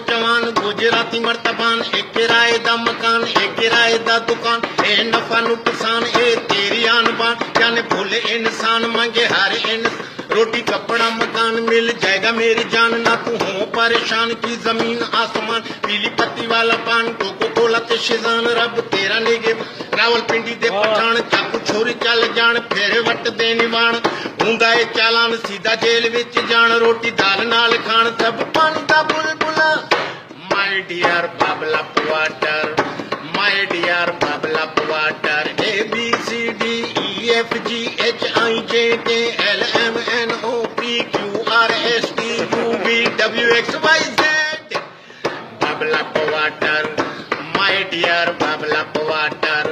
चवान गुजराती मर्तबान एक किराए दा मकान एक किराए दा दुकान ए नफा नुकसान ए तेरी आन बान जाने भूले इंसान मांगे हर रोटी कपड़ा मकान मिल जाएगा मेरी जान ना तू हो परेशान की जमीन आसमान पीली पत्ती वाला पान कोको कोला ते शिजान रब तेरा निगे रावलपिंडी दे पठान चाकू छोरी चल जान फेरे वट दे निवान हुंदा ए चालान सीधा जेल विच जान रोटी दाल नाल खान सब पानी दा बुलबुला my dear Babla water my dear Babla water A B C D E F G H I J K L M N O P Q R S T U V W X Y Z Babla water my dear Babla water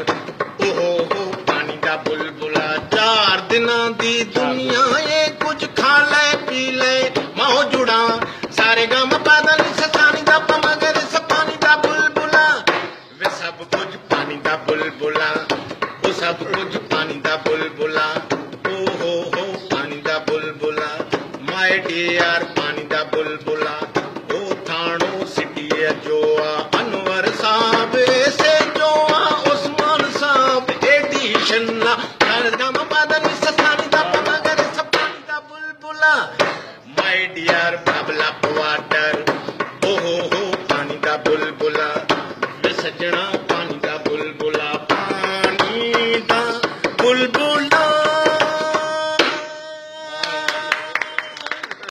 ओहो हो पानी दा बुलबुला 4 दिनां दी दुनिया ये कुछ खा ले पी ले माहो जुड़ा सारे गम बादल ससानी दा मगर सब पानी दा बुलबुला वे सब कुछ पानी दा बुलबुला ओ सब कुछ पानी दा बुलबुला ओ हो पानी दा बुलबुला माय डियर पानी दा बुलबुला ओ थाणो सिटी जो